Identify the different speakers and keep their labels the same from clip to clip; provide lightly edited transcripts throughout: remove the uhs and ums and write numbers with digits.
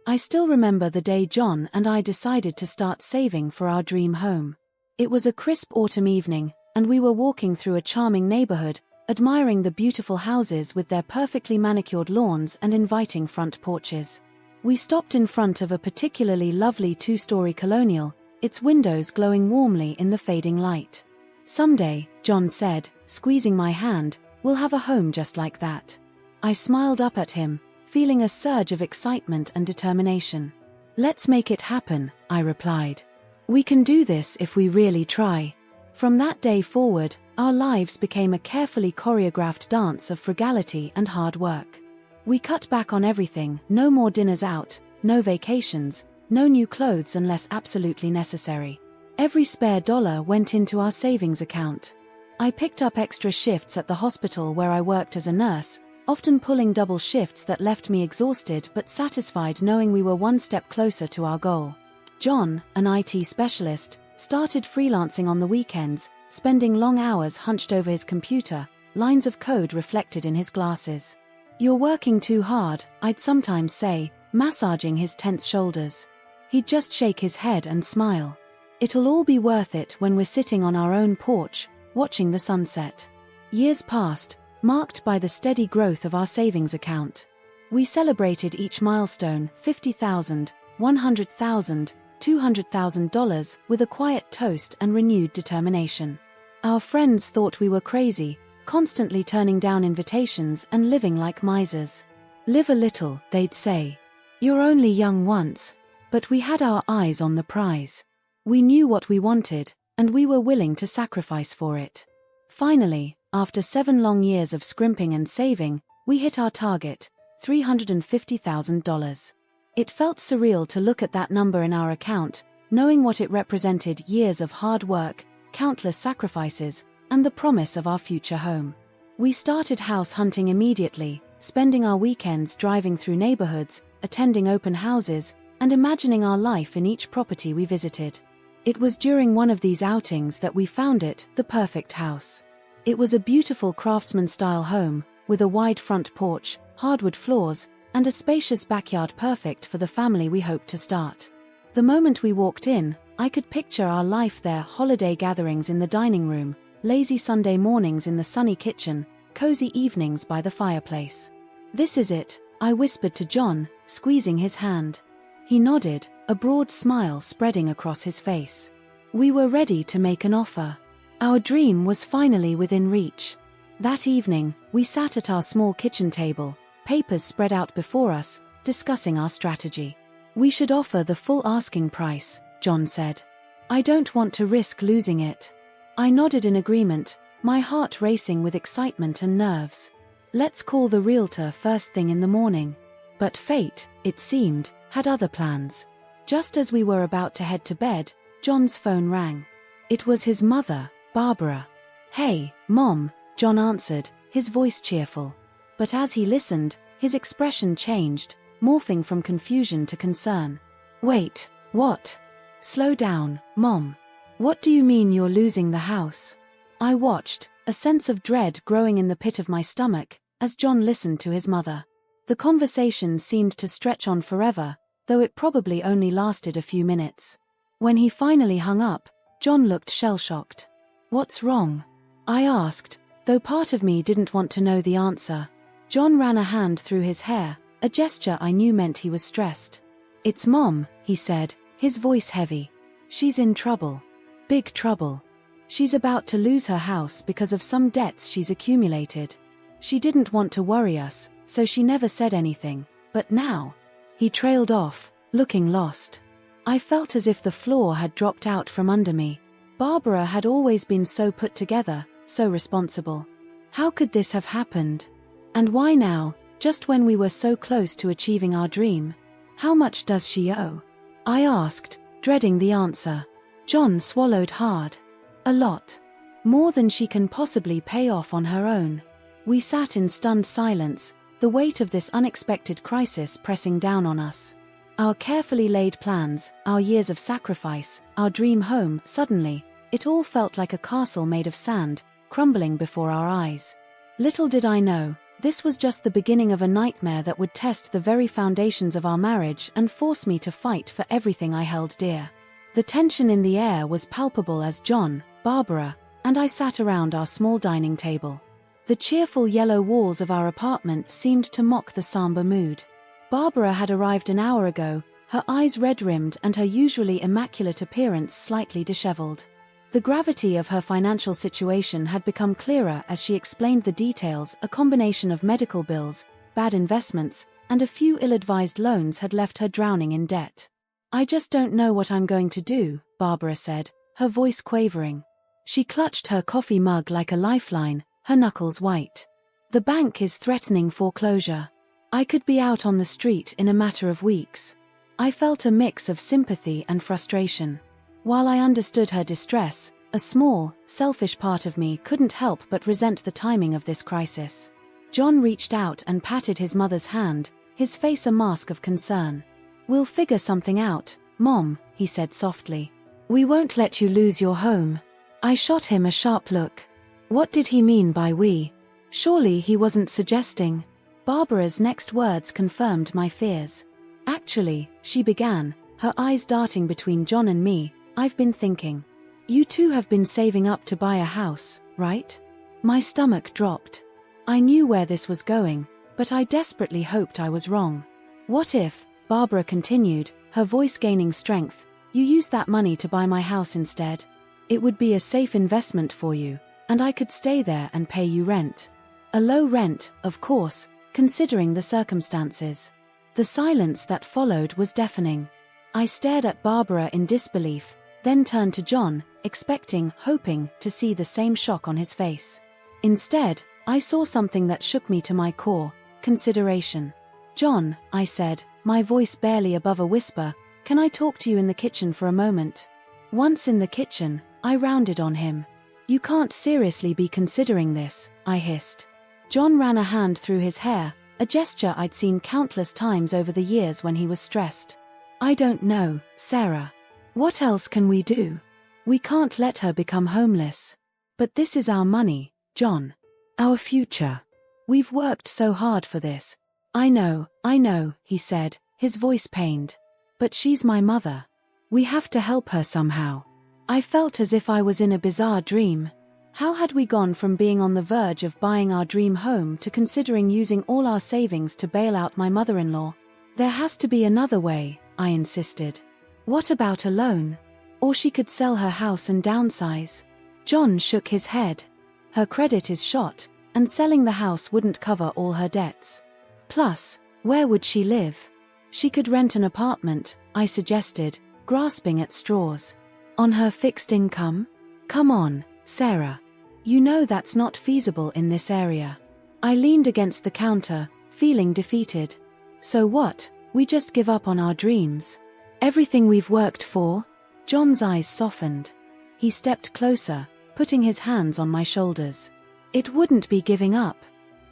Speaker 1: I still remember the day John and I decided to start saving for our dream home. It was a crisp autumn evening, and we were walking through a charming neighborhood, admiring the beautiful houses with their perfectly manicured lawns and inviting front porches. We stopped in front of a particularly lovely two-story colonial, its windows glowing warmly in the fading light. "Someday," John said, squeezing my hand, "we'll have a home just like that." I smiled up at him, feeling a surge of excitement and determination. "Let's make it happen," I replied. "We can do this if we really try." From that day forward, our lives became a carefully choreographed dance of frugality and hard work. We cut back on everything: no more dinners out, no vacations, no new clothes unless absolutely necessary. Every spare dollar went into our savings account. I picked up extra shifts at the hospital where I worked as a nurse, often pulling double shifts that left me exhausted but satisfied knowing we were one step closer to our goal. John, an IT specialist, started freelancing on the weekends, spending long hours hunched over his computer, lines of code reflected in his glasses. "You're working too hard," I'd sometimes say, massaging his tense shoulders. He'd just shake his head and smile. "It'll all be worth it when we're sitting on our own porch, watching the sunset." Years passed, marked by the steady growth of our savings account. We celebrated each milestone: $50,000, $100,000, $200,000, with a quiet toast and renewed determination. Our friends thought we were crazy, constantly turning down invitations and living like misers. "Live a little," they'd say. "You're only young once." But we had our eyes on the prize. We knew what we wanted, and we were willing to sacrifice for it. Finally, after 7 long years of scrimping and saving, we hit our target: $350,000. It felt surreal to look at that number in our account, knowing what it represented: years of hard work, countless sacrifices, and the promise of our future home. We started house hunting immediately, spending our weekends driving through neighborhoods, attending open houses, and imagining our life in each property we visited. It was during one of these outings that we found it, the perfect house. It was a beautiful craftsman-style home, with a wide front porch, hardwood floors, and a spacious backyard perfect for the family we hoped to start. The moment we walked in, I could picture our life there: holiday gatherings in the dining room, lazy Sunday mornings in the sunny kitchen, cozy evenings by the fireplace. "This is it," I whispered to John, squeezing his hand. He nodded, a broad smile spreading across his face. We were ready to make an offer. Our dream was finally within reach. That evening, we sat at our small kitchen table, papers spread out before us, discussing our strategy. "We should offer the full asking price," John said. "I don't want to risk losing it." I nodded in agreement, my heart racing with excitement and nerves. "Let's call the realtor first thing in the morning." But fate, it seemed, had other plans. Just as we were about to head to bed, John's phone rang. It was his mother, Barbara. "Hey, Mom," John answered, his voice cheerful. But as he listened, his expression changed, morphing from confusion to concern. "Wait, what? Slow down, Mom. What do you mean you're losing the house?" I watched, a sense of dread growing in the pit of my stomach, as John listened to his mother. The conversation seemed to stretch on forever, though it probably only lasted a few minutes. When he finally hung up, John looked shell-shocked. "What's wrong?" I asked, though part of me didn't want to know the answer. John ran a hand through his hair, a gesture I knew meant he was stressed. "It's Mom," he said, his voice heavy. "She's in trouble. Big trouble. She's about to lose her house because of some debts she's accumulated. She didn't want to worry us, so she never said anything, but now..." He trailed off, looking lost. I felt as if the floor had dropped out from under me. Barbara had always been so put together, so responsible. How could this have happened? And why now, just when we were so close to achieving our dream? "How much does she owe?" I asked, dreading the answer. John swallowed hard. "A lot. More than she can possibly pay off on her own." We sat in stunned silence, the weight of this unexpected crisis pressing down on us. Our carefully laid plans, our years of sacrifice, our dream home, suddenly, it all felt like a castle made of sand, crumbling before our eyes. Little did I know, This was just the beginning of a nightmare that would test the very foundations of our marriage and force me to fight for everything I held dear. The tension in the air was palpable as John, Barbara, and I sat around our small dining table. The cheerful yellow walls of our apartment seemed to mock the somber mood. Barbara had arrived an hour ago, her eyes red-rimmed and her usually immaculate appearance slightly disheveled. The gravity of her financial situation had become clearer as she explained the details. A combination of medical bills, bad investments, and a few ill-advised loans had left her drowning in debt. "I just don't know what I'm going to do," Barbara said, her voice quavering. She clutched her coffee mug like a lifeline, her knuckles white. "The bank is threatening foreclosure. I could be out on the street in a matter of weeks." I felt a mix of sympathy and frustration. While I understood her distress, a small, selfish part of me couldn't help but resent the timing of this crisis. John reached out and patted his mother's hand, his face a mask of concern. "We'll figure something out, Mom," he said softly. "We won't let you lose your home." I shot him a sharp look. What did he mean by we? Surely he wasn't suggesting. Barbara's next words confirmed my fears. "Actually," she began, her eyes darting between John and me, "I've been thinking. You two have been saving up to buy a house, right?" My stomach dropped. I knew where this was going, but I desperately hoped I was wrong. "What if," Barbara continued, her voice gaining strength, "you used that money to buy my house instead? It would be a safe investment for you, and I could stay there and pay you rent. A low rent, of course, considering the circumstances." The silence that followed was deafening. I stared at Barbara in disbelief, then turned to John, expecting, hoping, to see the same shock on his face. Instead, I saw something that shook me to my core: consideration. "John," I said, my voice barely above a whisper, "can I talk to you in the kitchen for a moment?" Once in the kitchen, I rounded on him. "You can't seriously be considering this," I hissed. John ran a hand through his hair, a gesture I'd seen countless times over the years when he was stressed. "I don't know, Sarah. What else can we do? We can't let her become homeless. But this is our money, John. Our future. We've worked so hard for this." I know," he said, his voice pained. "But she's my mother. We have to help her somehow." I felt as if I was in a bizarre dream. How had we gone from being on the verge of buying our dream home to considering using all our savings to bail out my mother-in-law? "There has to be another way," I insisted. "What about a loan? Or she could sell her house and downsize." John shook his head. "Her credit is shot, and selling the house wouldn't cover all her debts. Plus, where would she live?" "She could rent an apartment," I suggested, grasping at straws. "On her fixed income? Come on, Sarah. You know that's not feasible in this area." I leaned against the counter, feeling defeated. "So what, we just give up on our dreams? Everything we've worked for?" John's eyes softened. He stepped closer, putting his hands on my shoulders. "It wouldn't be giving up.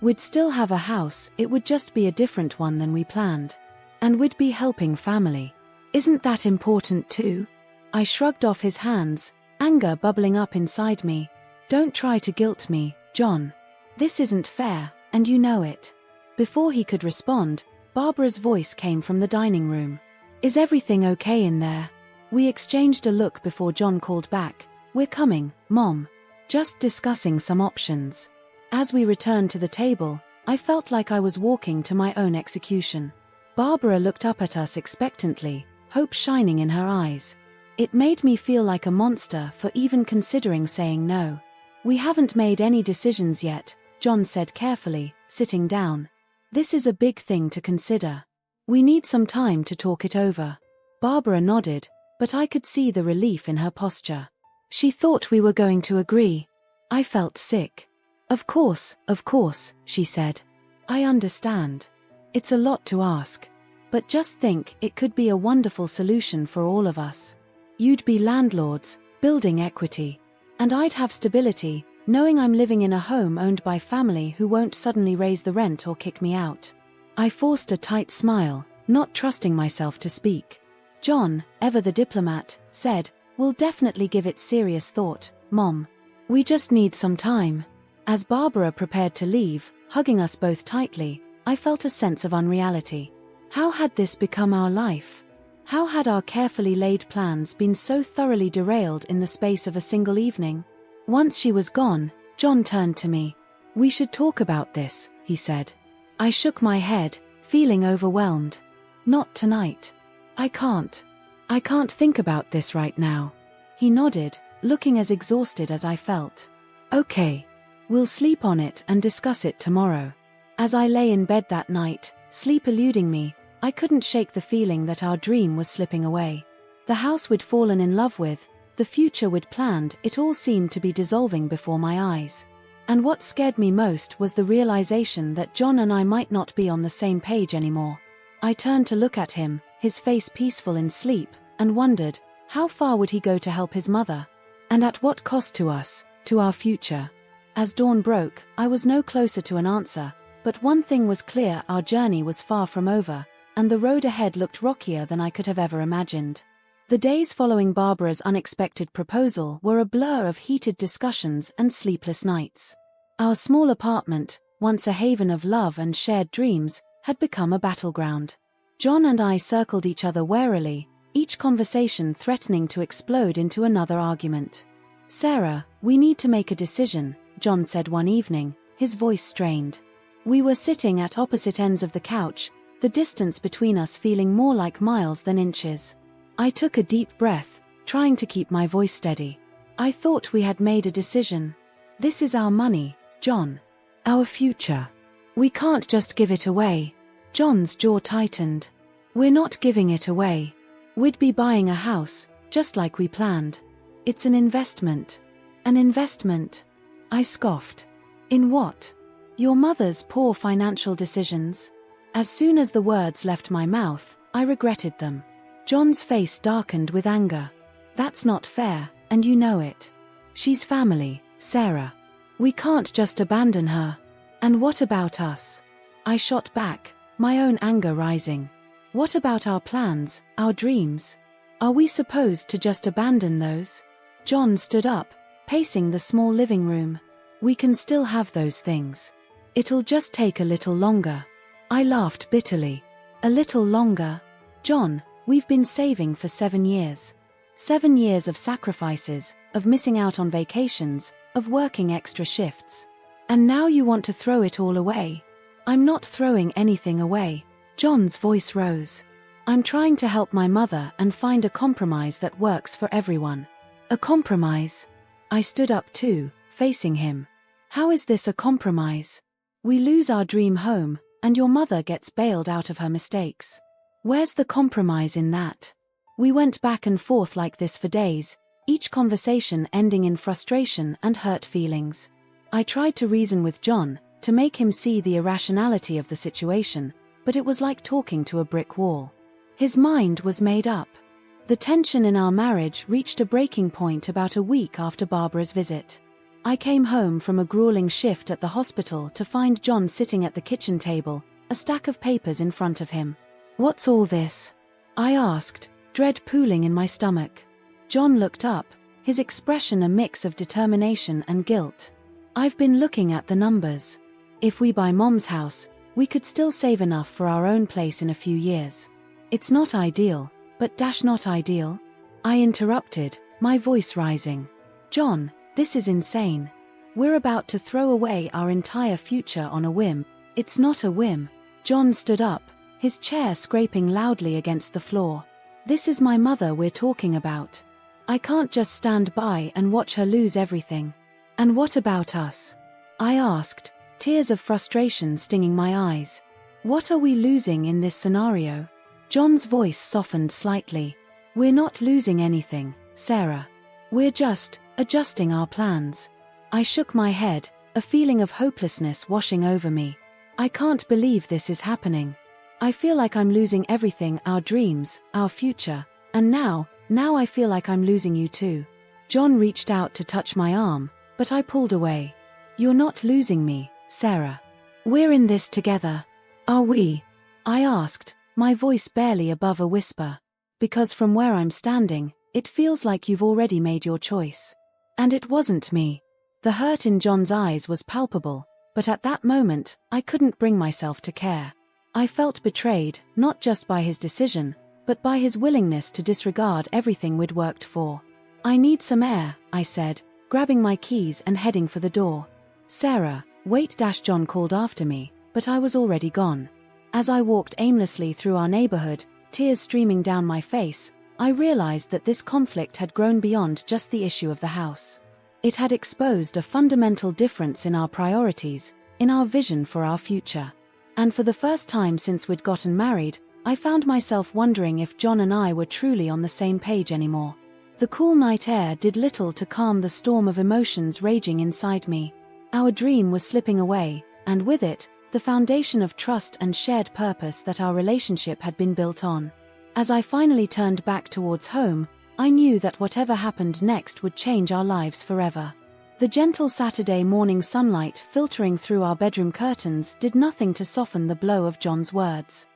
Speaker 1: We'd still have a house, it would just be a different one than we planned. And we'd be helping family. Isn't that important too?" I shrugged off his hands, anger bubbling up inside me. "Don't try to guilt me, John. This isn't fair, and you know it." Before he could respond, Barbara's voice came from the dining room. "Is everything okay in there?" We exchanged a look before John called back. "We're coming, Mom. Just discussing some options." As we returned to the table, I felt like I was walking to my own execution. Barbara looked up at us expectantly, hope shining in her eyes. It made me feel like a monster for even considering saying no. "We haven't made any decisions yet," John said carefully, sitting down. "This is a big thing to consider. We need some time to talk it over." Barbara nodded, but I could see the relief in her posture. She thought we were going to agree. I felt sick. Of course," she said. "I understand. It's a lot to ask. But just think, it could be a wonderful solution for all of us. You'd be landlords, building equity. And I'd have stability, knowing I'm living in a home owned by family who won't suddenly raise the rent or kick me out." I forced a tight smile, not trusting myself to speak. John, ever the diplomat, said, "We'll definitely give it serious thought, Mom. We just need some time." As Barbara prepared to leave, hugging us both tightly, I felt a sense of unreality. How had this become our life? How had our carefully laid plans been so thoroughly derailed in the space of a single evening? Once she was gone, John turned to me. "We should talk about this," he said. I shook my head, feeling overwhelmed. "Not tonight. I can't think about this right now." He nodded, looking as exhausted as I felt. "Okay. We'll sleep on it and discuss it tomorrow." As I lay in bed that night, sleep eluding me, I couldn't shake the feeling that our dream was slipping away. The house we'd fallen in love with, the future we'd planned, it all seemed to be dissolving before my eyes. And what scared me most was the realization that John and I might not be on the same page anymore. I turned to look at him, his face peaceful in sleep, and wondered, how far would he go to help his mother? And at what cost to us, to our future? As dawn broke, I was no closer to an answer, but one thing was clear: our journey was far from over, and the road ahead looked rockier than I could have ever imagined. The days following Barbara's unexpected proposal were a blur of heated discussions and sleepless nights. Our small apartment, once a haven of love and shared dreams, had become a battleground. John and I circled each other warily, each conversation threatening to explode into another argument. "Sarah, we need to make a decision," John said one evening, his voice strained. We were sitting at opposite ends of the couch, the distance between us feeling more like miles than inches. I took a deep breath, trying to keep my voice steady. "I thought we had made a decision. This is our money, John. Our future. We can't just give it away." John's jaw tightened. "We're not giving it away. We'd be buying a house, just like we planned. It's an investment." "An investment?" I scoffed. "In what?" "Your mother's poor financial decisions." As soon as the words left my mouth, I regretted them. John's face darkened with anger. "That's not fair, and you know it. She's family, Sarah. We can't just abandon her." "And what about us?" I shot back, my own anger rising. "What about our plans, our dreams? Are we supposed to just abandon those?" John stood up, pacing the small living room. "We can still have those things. It'll just take a little longer." I laughed bitterly. "A little longer? John, we've been saving for 7 years. 7 years of sacrifices, of missing out on vacations, of working extra shifts. And now you want to throw it all away?" "I'm not throwing anything away." John's voice rose. "I'm trying to help my mother and find a compromise that works for everyone." "A compromise?" I stood up too, facing him. "How is this a compromise? We lose our dream home, and your mother gets bailed out of her mistakes. Where's the compromise in that?" We went back and forth like this for days, each conversation ending in frustration and hurt feelings. I tried to reason with John, to make him see the irrationality of the situation, but it was like talking to a brick wall. His mind was made up. The tension in our marriage reached a breaking point about a week after Barbara's visit. I came home from a grueling shift at the hospital to find John sitting at the kitchen table, a stack of papers in front of him. "What's all this?" I asked, dread pooling in my stomach. John looked up, his expression a mix of determination and guilt. "I've been looking at the numbers. If we buy Mom's house, we could still save enough for our own place in a few years. It's not ideal, but not ideal." I interrupted, my voice rising. "John, this is insane. We're about to throw away our entire future on a whim." "It's not a whim." John stood up, his chair scraping loudly against the floor. "This is my mother we're talking about. I can't just stand by and watch her lose everything." "And what about us?" I asked, tears of frustration stinging my eyes. "What are we losing in this scenario?" John's voice softened slightly. "We're not losing anything, Sarah. We're just adjusting our plans." I shook my head, a feeling of hopelessness washing over me. "I can't believe this is happening. I feel like I'm losing everything, our dreams, our future, and now I feel like I'm losing you too." John reached out to touch my arm, but I pulled away. "You're not losing me, Sarah. We're in this together." "Are we?" I asked, my voice barely above a whisper. "Because from where I'm standing, it feels like you've already made your choice." And it wasn't me. The hurt in John's eyes was palpable, but at that moment, I couldn't bring myself to care. I felt betrayed, not just by his decision, but by his willingness to disregard everything we'd worked for. "I need some air," I said, grabbing my keys and heading for the door. "Sarah, wait!" John called after me, but I was already gone. As I walked aimlessly through our neighborhood, tears streaming down my face, I realized that this conflict had grown beyond just the issue of the house. It had exposed a fundamental difference in our priorities, in our vision for our future. And for the first time since we'd gotten married, I found myself wondering if John and I were truly on the same page anymore. The cool night air did little to calm the storm of emotions raging inside me. Our dream was slipping away, and with it, the foundation of trust and shared purpose that our relationship had been built on. As I finally turned back towards home, I knew that whatever happened next would change our lives forever. The gentle Saturday morning sunlight filtering through our bedroom curtains did nothing to soften the blow of John's words.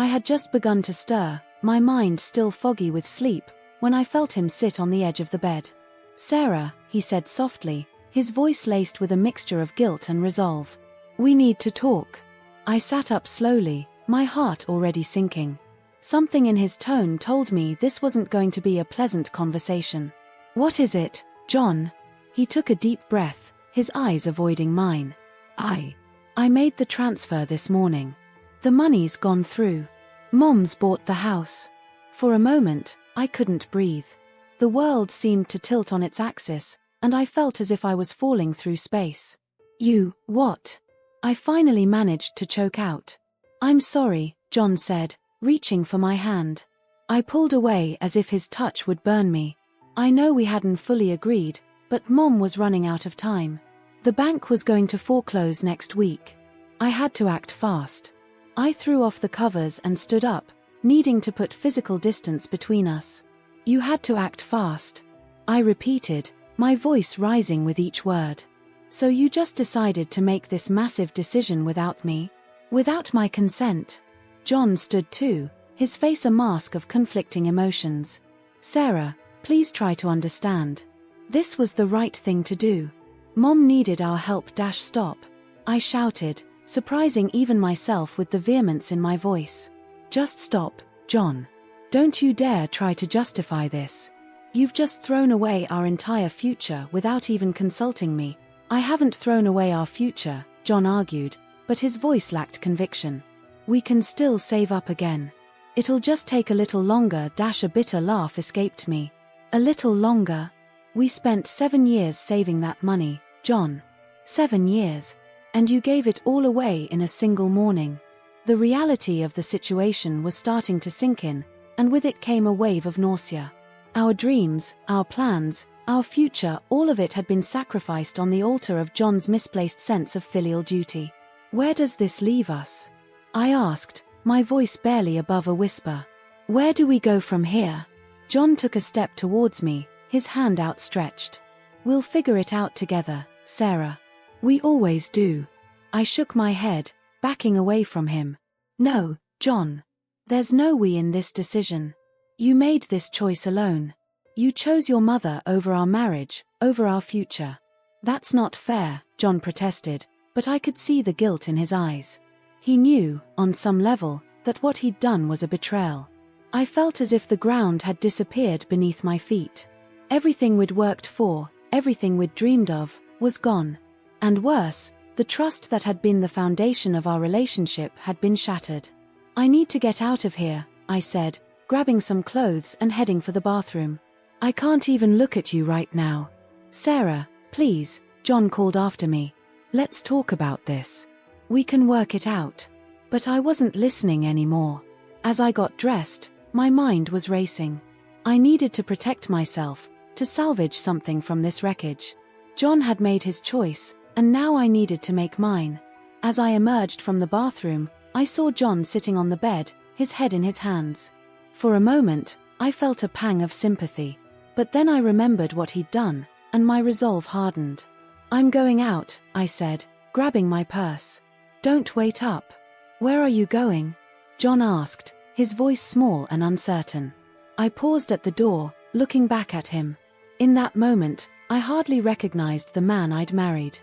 Speaker 1: I had just begun to stir, my mind still foggy with sleep, when I felt him sit on the edge of the bed. "Sarah," he said softly, his voice laced with a mixture of guilt and resolve. "We need to talk." I sat up slowly, my heart already sinking. Something in his tone told me this wasn't going to be a pleasant conversation. "What is it, John?" He took a deep breath, his eyes avoiding mine. I made the transfer this morning. The money's gone through. Mom's bought the house." For a moment, I couldn't breathe. The world seemed to tilt on its axis, and I felt as if I was falling through space. "You, what?" I finally managed to choke out. "I'm sorry," John said, reaching for my hand. I pulled away as if his touch would burn me. I know we hadn't fully agreed, but Mom was running out of time. The bank was going to foreclose next week. I had to act fast. I threw off the covers and stood up, needing to put physical distance between us. "You had to act fast," I repeated, my voice rising with each word. "So you just decided to make this massive decision without me? Without my consent?" John stood too, his face a mask of conflicting emotions. "Sarah, please try to understand. This was the right thing to do. Mom needed our help." Stop, I shouted, surprising even myself with the vehemence in my voice. "Just stop, John. Don't you dare try to justify this. You've just thrown away our entire future without even consulting me." "I haven't thrown away our future," John argued, but his voice lacked conviction. "We can still save up again. It'll just take a little longer." A bitter laugh escaped me. "A little longer? We spent 7 years saving that money, John. 7 years. And you gave it all away in a single morning." The reality of the situation was starting to sink in, and with it came a wave of nausea. Our dreams, our plans, our future, all of it had been sacrificed on the altar of John's misplaced sense of filial duty. "Where does this leave us?" I asked, my voice barely above a whisper. "Where do we go from here?" John took a step towards me, his hand outstretched. "We'll figure it out together, Sarah. We always do." I shook my head, backing away from him. "No, John. There's no we in this decision. You made this choice alone. You chose your mother over our marriage, over our future." "That's not fair," John protested, but I could see the guilt in his eyes. He knew, on some level, that what he'd done was a betrayal. I felt as if the ground had disappeared beneath my feet. Everything we'd worked for, everything we'd dreamed of, was gone. And worse, the trust that had been the foundation of our relationship had been shattered. "I need to get out of here," I said, grabbing some clothes and heading for the bathroom. "I can't even look at you right now." "Sarah, please," John called after me. "Let's talk about this. We can work it out." But I wasn't listening anymore. As I got dressed, my mind was racing. I needed to protect myself, to salvage something from this wreckage. John had made his choice, and now I needed to make mine. As I emerged from the bathroom, I saw John sitting on the bed, his head in his hands. For a moment, I felt a pang of sympathy. But then I remembered what he'd done, and my resolve hardened. "I'm going out," I said, grabbing my purse. "Don't wait up." "Where are you going?" John asked, his voice small and uncertain. I paused at the door, looking back at him. In that moment, I hardly recognized the man I'd married.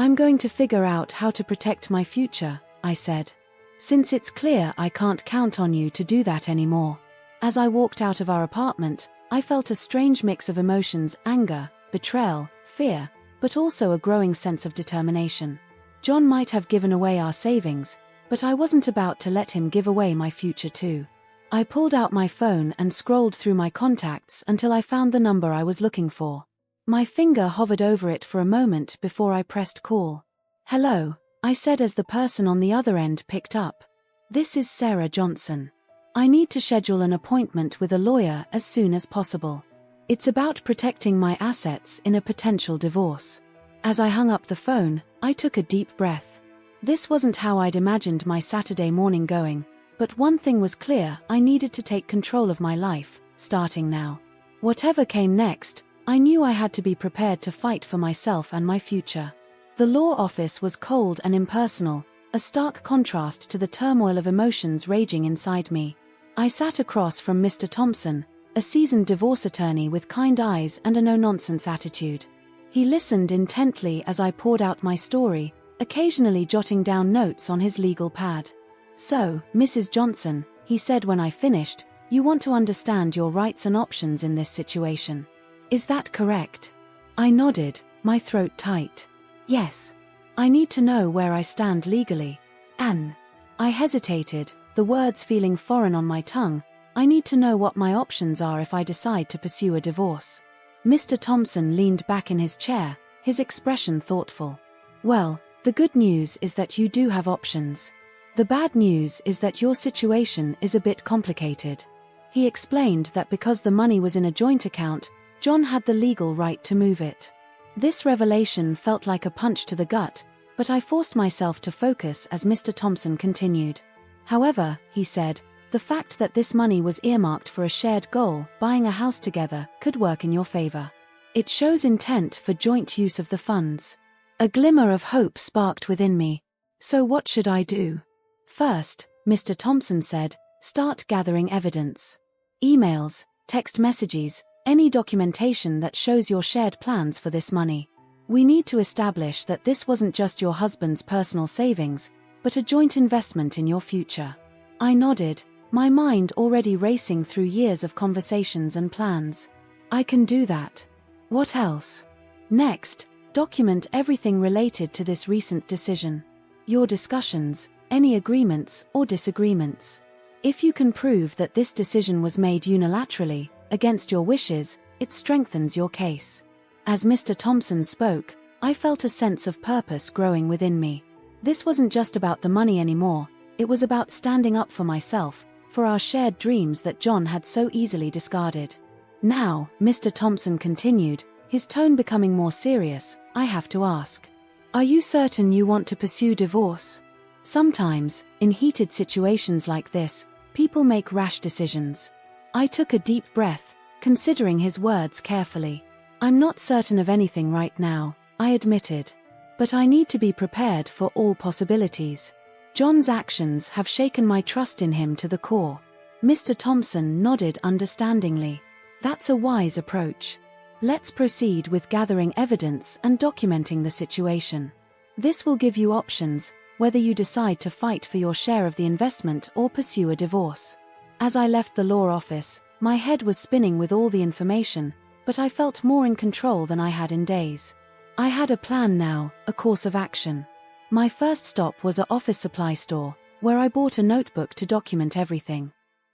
Speaker 1: I'm going to figure out how to protect my future, I said. Since it's clear I can't count on you to do that anymore. As I walked out of our apartment, I felt a strange mix of emotions: anger, betrayal, fear, but also a growing sense of determination. John might have given away our savings, but I wasn't about to let him give away my future too. I pulled out my phone and scrolled through my contacts until I found the number I was looking for. My finger hovered over it for a moment before I pressed call. "Hello," I said as the person on the other end picked up. "This is Sarah Johnson. I need to schedule an appointment with a lawyer as soon as possible. It's about protecting my assets in a potential divorce." As I hung up the phone, I took a deep breath. This wasn't how I'd imagined my Saturday morning going, but one thing was clear: I needed to take control of my life, starting now. Whatever came next, I knew I had to be prepared to fight for myself and my future. The law office was cold and impersonal, a stark contrast to the turmoil of emotions raging inside me. I sat across from Mr. Thompson, a seasoned divorce attorney with kind eyes and a no-nonsense attitude. He listened intently as I poured out my story, occasionally jotting down notes on his legal pad. "So, Mrs. Johnson," he said when I finished, "you want to understand your rights and options in this situation. Is that correct?" I nodded, my throat tight. "Yes. I need to know where I stand legally. And..." I hesitated, the words feeling foreign on my tongue. "I need to know what my options are if I decide to pursue a divorce." Mr. Thompson leaned back in his chair, his expression thoughtful. "Well, the good news is that you do have options. The bad news is that your situation is a bit complicated." He explained that because the money was in a joint account, John had the legal right to move it. This revelation felt like a punch to the gut, but I forced myself to focus as Mr. Thompson continued. "However," he said, "the fact that this money was earmarked for a shared goal, buying a house together, could work in your favor. It shows intent for joint use of the funds." A glimmer of hope sparked within me. "So what should I do?" "First," Mr. Thompson said, "start gathering evidence. Emails, text messages, any documentation that shows your shared plans for this money. We need to establish that this wasn't just your husband's personal savings, but a joint investment in your future." I nodded, my mind already racing through years of conversations and plans. "I can do that. What else?" "Next, document everything related to this recent decision. Your discussions, any agreements or disagreements. If you can prove that this decision was made unilaterally, against your wishes, it strengthens your case." As Mr. Thompson spoke, I felt a sense of purpose growing within me. This wasn't just about the money anymore, it was about standing up for myself, for our shared dreams that John had so easily discarded. "Now," Mr. Thompson continued, his tone becoming more serious, "I have to ask. Are you certain you want to pursue divorce? Sometimes, in heated situations like this, people make rash decisions." I took a deep breath, considering his words carefully. "I'm not certain of anything right now," I admitted. "But I need to be prepared for all possibilities. John's actions have shaken my trust in him to the core." Mr. Thompson nodded understandingly. "That's a wise approach. Let's proceed with gathering evidence and documenting the situation. This will give you options, whether you decide to fight for your share of the investment or pursue a divorce." As I left the law office, my head was spinning with all the information, but I felt more in control than I had in days. I had a plan now, a course of action. My first stop was an office supply store, where I bought a notebook to document everything.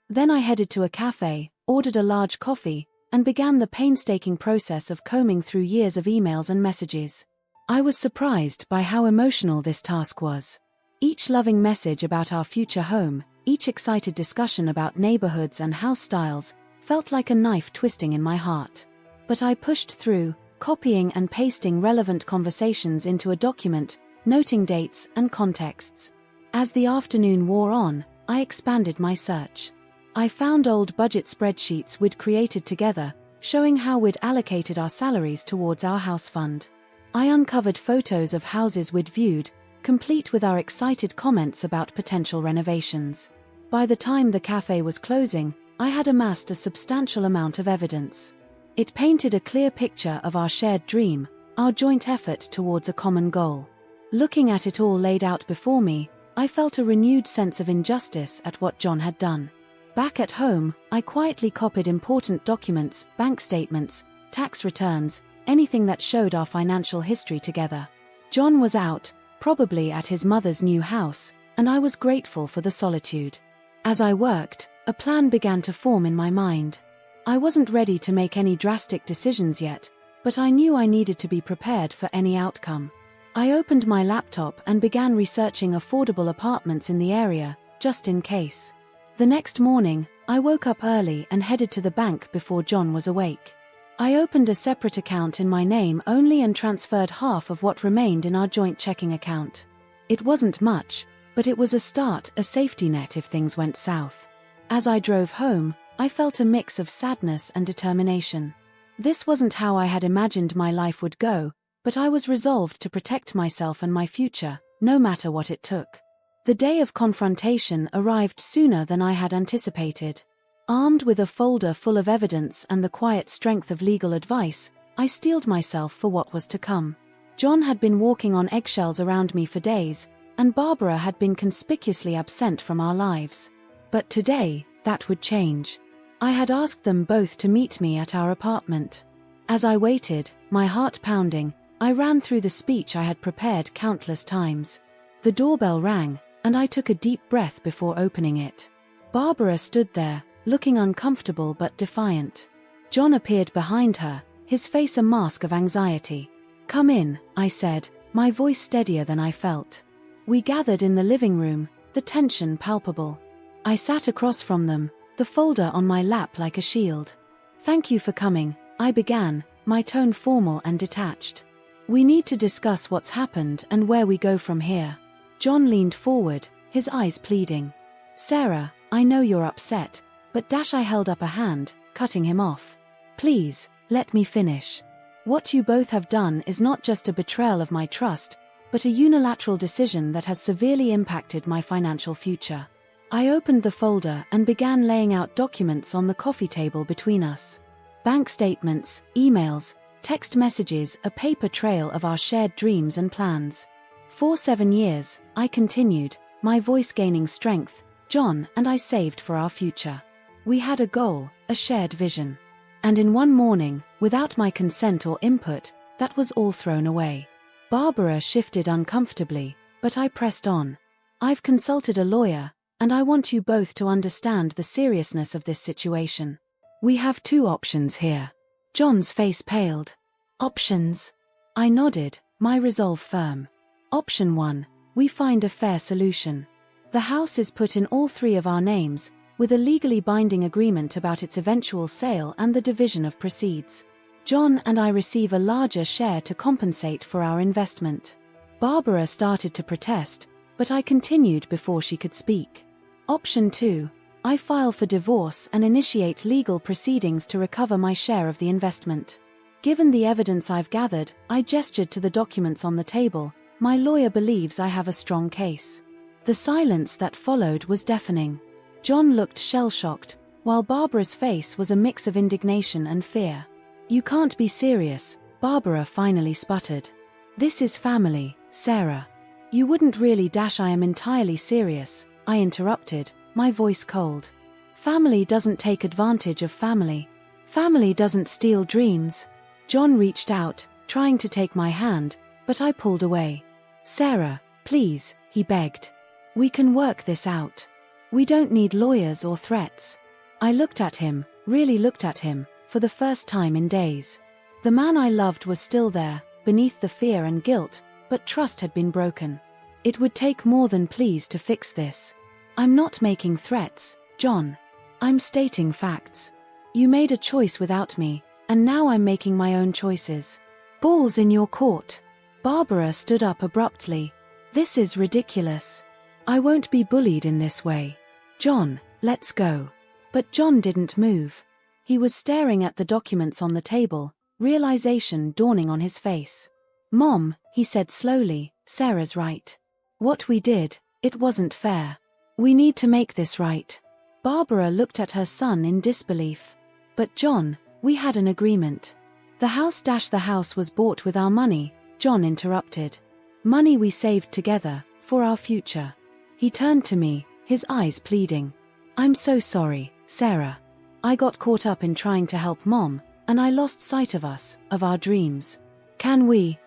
Speaker 1: Then I headed to a cafe, ordered a large coffee, and began the painstaking process of combing through years of emails and messages. I was surprised by how emotional this task was. Each loving message about our future home, each excited discussion about neighborhoods and house styles, felt like a knife twisting in my heart. But I pushed through, copying and pasting relevant conversations into a document, noting dates and contexts. As the afternoon wore on, I expanded my search. I found old budget spreadsheets we'd created together, showing how we'd allocated our salaries towards our house fund. I uncovered photos of houses we'd viewed, complete with our excited comments about potential renovations. By the time the cafe was closing, I had amassed a substantial amount of evidence. It painted a clear picture of our shared dream, our joint effort towards a common goal. Looking at it all laid out before me, I felt a renewed sense of injustice at what John had done. Back at home, I quietly copied important documents, bank statements, tax returns, anything that showed our financial history together. John was out, probably at his mother's new house, and I was grateful for the solitude. As I worked, a plan began to form in my mind. I wasn't ready to make any drastic decisions yet, but I knew I needed to be prepared for any outcome. I opened my laptop and began researching affordable apartments in the area, just in case. The next morning, I woke up early and headed to the bank before John was awake. I opened a separate account in my name only and transferred half of what remained in our joint checking account. It wasn't much, but it was a start, a safety net if things went south. As I drove home, I felt a mix of sadness and determination. This wasn't how I had imagined my life would go, but I was resolved to protect myself and my future, no matter what it took. The day of confrontation arrived sooner than I had anticipated. Armed with a folder full of evidence and the quiet strength of legal advice, I steeled myself for what was to come. John had been walking on eggshells around me for days, and Barbara had been conspicuously absent from our lives. But today, that would change. I had asked them both to meet me at our apartment. As I waited, my heart pounding, I ran through the speech I had prepared countless times. The doorbell rang, and I took a deep breath before opening it. Barbara stood there, looking uncomfortable but defiant. John appeared behind her, his face a mask of anxiety. "Come in," I said, my voice steadier than I felt. We gathered in the living room, the tension palpable. I sat across from them, the folder on my lap like a shield. "Thank you for coming," I began, my tone formal and detached. "We need to discuss what's happened and where we go from here." John leaned forward, his eyes pleading. "Sarah, I know you're upset, but I held up a hand, cutting him off. "Please, let me finish. What you both have done is not just a betrayal of my trust, but a unilateral decision that has severely impacted my financial future." I opened the folder and began laying out documents on the coffee table between us. Bank statements, emails, text messages, a paper trail of our shared dreams and plans. For 7 years, I continued, my voice gaining strength, John and I saved for our future. We had a goal, a shared vision. And in one morning, without my consent or input, that was all thrown away. Barbara shifted uncomfortably, but I pressed on. "I've consulted a lawyer, and I want you both to understand the seriousness of this situation. We have 2 options here." John's face paled. "Options?" I nodded, my resolve firm. "Option 1, we find a fair solution. The house is put in all 3 of our names, with a legally binding agreement about its eventual sale and the division of proceeds. John and I receive a larger share to compensate for our investment." Barbara started to protest, but I continued before she could speak. "Option 2, I file for divorce and initiate legal proceedings to recover my share of the investment. Given the evidence I've gathered," I gestured to the documents on the table, "my lawyer believes I have a strong case." The silence that followed was deafening. John looked shell-shocked, while Barbara's face was a mix of indignation and fear. "You can't be serious," Barbara finally sputtered. "This is family, Sarah." "You wouldn't really " "I am entirely serious," I interrupted, my voice cold. "Family doesn't take advantage of family. Family doesn't steal dreams." John reached out, trying to take my hand, but I pulled away. "Sarah, please," he begged. "We can work this out. We don't need lawyers or threats." I looked at him, really looked at him, for the first time in days. The man I loved was still there, beneath the fear and guilt, but trust had been broken. It would take more than pleas to fix this. "I'm not making threats, John. I'm stating facts. You made a choice without me, and now I'm making my own choices. Ball's in your court." Barbara stood up abruptly. "This is ridiculous. I won't be bullied in this way. John, let's go." But John didn't move. He was staring at the documents on the table, realization dawning on his face. "Mom," he said slowly, "Sarah's right. What we did, it wasn't fair. We need to make this right." Barbara looked at her son in disbelief. "But John, we had an agreement." The house was bought with our money," John interrupted. Money we saved together, for our future. He turned to me, his eyes pleading. I'm so sorry, Sarah. I got caught up in trying to help Mom, and I lost sight of us, of our dreams. Can we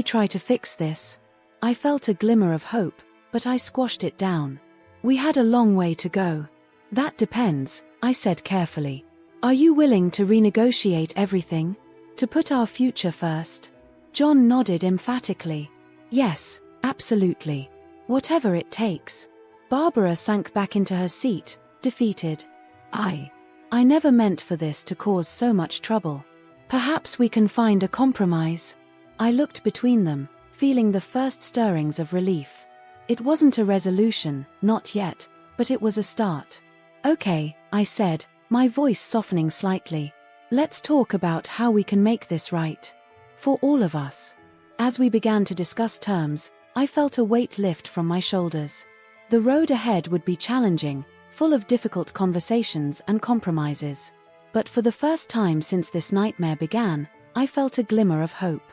Speaker 1: try to fix this? I felt a glimmer of hope, but I squashed it down. We had a long way to go. That depends, I said carefully. Are you willing to renegotiate everything? To put our future first? John nodded emphatically. Yes, absolutely. Whatever it takes. Barbara sank back into her seat, defeated. I never meant for this to cause so much trouble. Perhaps we can find a compromise. I looked between them, feeling the first stirrings of relief. It wasn't a resolution, not yet, but it was a start. Okay, I said, my voice softening slightly. Let's talk about how we can make this right. For all of us. As we began to discuss terms, I felt a weight lift from my shoulders. The road ahead would be challenging, full of difficult conversations and compromises. But for the first time since this nightmare began, I felt a glimmer of hope.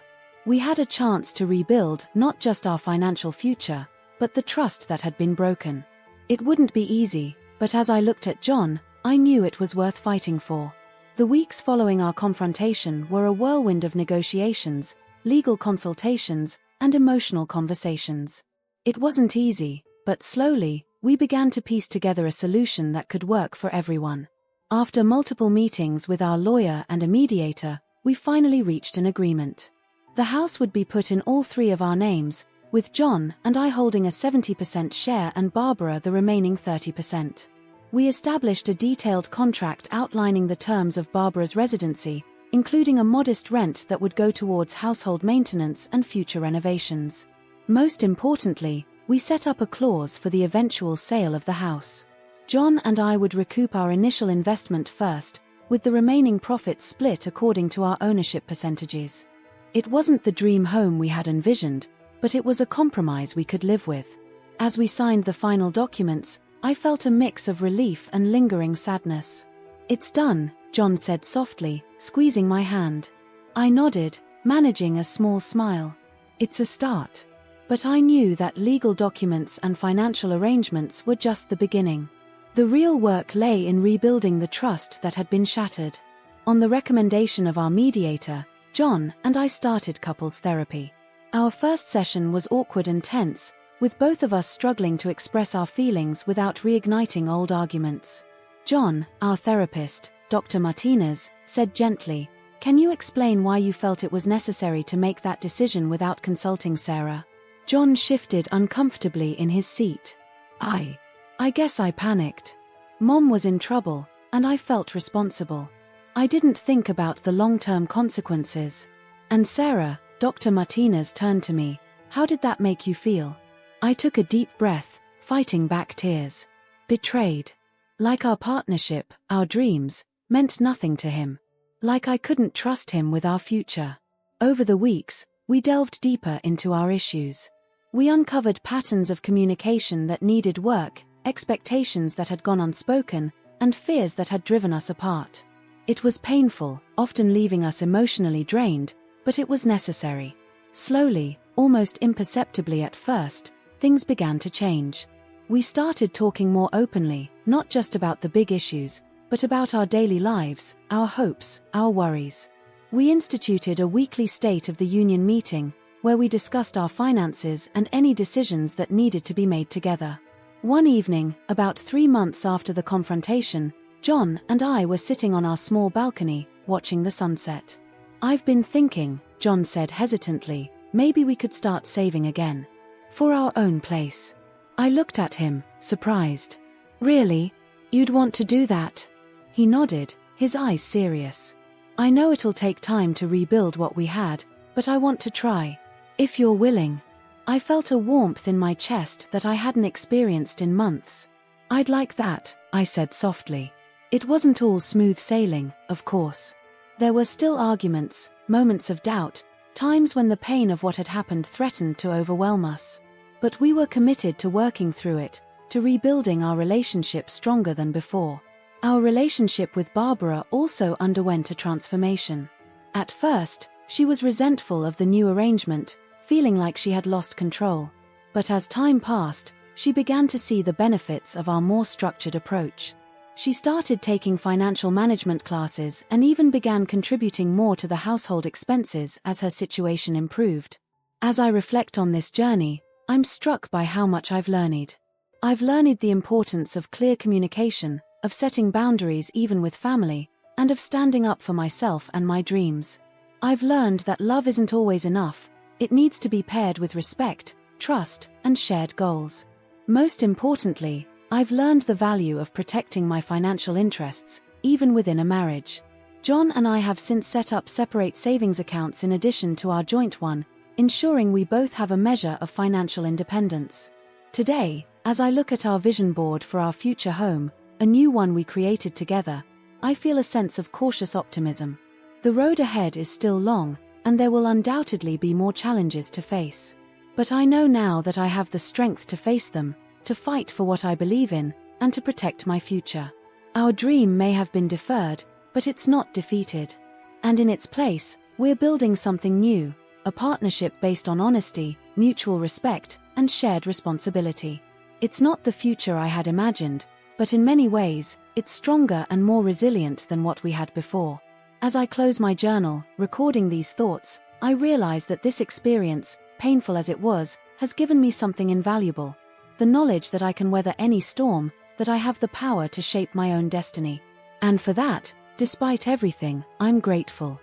Speaker 1: We had a chance to rebuild not just our financial future, but the trust that had been broken. It wouldn't be easy, but as I looked at John, I knew it was worth fighting for. The weeks following our confrontation were a whirlwind of negotiations, legal consultations, and emotional conversations. It wasn't easy, but slowly, we began to piece together a solution that could work for everyone. After multiple meetings with our lawyer and a mediator, we finally reached an agreement. The house would be put in all three of our names, with John and I holding a 70% share and Barbara the remaining 30%. We established a detailed contract outlining the terms of Barbara's residency, including a modest rent that would go towards household maintenance and future renovations. Most importantly, we set up a clause for the eventual sale of the house. John and I would recoup our initial investment first, with the remaining profits split according to our ownership percentages. It wasn't the dream home we had envisioned, but it was a compromise we could live with. As we signed the final documents, I felt a mix of relief and lingering sadness. It's done, John said softly, squeezing my hand. I nodded, managing a small smile. It's a start. But I knew that legal documents and financial arrangements were just the beginning. The real work lay in rebuilding the trust that had been shattered. On the recommendation of our mediator, John and I started couples therapy. Our first session was awkward and tense, with both of us struggling to express our feelings without reigniting old arguments. John, our therapist, Dr. Martinez, said gently, "Can you explain why you felt it was necessary to make that decision without consulting Sarah?" John shifted uncomfortably in his seat. I guess I panicked. Mom was in trouble, and I felt responsible. I didn't think about the long-term consequences. And Sarah, Dr. Martinez turned to me. How did that make you feel? I took a deep breath, fighting back tears. Betrayed. Like our partnership, our dreams, meant nothing to him. Like I couldn't trust him with our future. Over the weeks, we delved deeper into our issues. We uncovered patterns of communication that needed work, expectations that had gone unspoken, and fears that had driven us apart. It was painful, often leaving us emotionally drained, but it was necessary. Slowly, almost imperceptibly at first, things began to change. We started talking more openly, not just about the big issues, but about our daily lives, our hopes, our worries. We instituted a weekly State of the Union meeting, where we discussed our finances and any decisions that needed to be made together. One evening, about 3 months after the confrontation, John and I were sitting on our small balcony, watching the sunset. "I've been thinking," John said hesitantly, "maybe we could start saving again. For our own place." I looked at him, surprised. "Really? You'd want to do that?" He nodded, his eyes serious. "I know it'll take time to rebuild what we had, but I want to try. If you're willing." I felt a warmth in my chest that I hadn't experienced in months. "I'd like that," I said softly. It wasn't all smooth sailing, of course. There were still arguments, moments of doubt, times when the pain of what had happened threatened to overwhelm us. But we were committed to working through it, to rebuilding our relationship stronger than before. Our relationship with Barbara also underwent a transformation. At first, she was resentful of the new arrangement, feeling like she had lost control. But as time passed, she began to see the benefits of our more structured approach. She started taking financial management classes and even began contributing more to the household expenses as her situation improved. As I reflect on this journey, I'm struck by how much I've learned. I've learned the importance of clear communication, of setting boundaries even with family, and of standing up for myself and my dreams. I've learned that love isn't always enough, it needs to be paired with respect, trust, and shared goals. Most importantly, I've learned the value of protecting my financial interests, even within a marriage. John and I have since set up separate savings accounts in addition to our joint one, ensuring we both have a measure of financial independence. Today, as I look at our vision board for our future home, a new one we created together, I feel a sense of cautious optimism. The road ahead is still long, and there will undoubtedly be more challenges to face. But I know now that I have the strength to face them, to fight for what I believe in, and to protect my future. Our dream may have been deferred, but it's not defeated. And in its place, we're building something new, a partnership based on honesty, mutual respect, and shared responsibility. It's not the future I had imagined, but in many ways, it's stronger and more resilient than what we had before. As I close my journal, recording these thoughts, I realize that this experience, painful as it was, has given me something invaluable. The knowledge that I can weather any storm, that I have the power to shape my own destiny. And for that, despite everything, I'm grateful.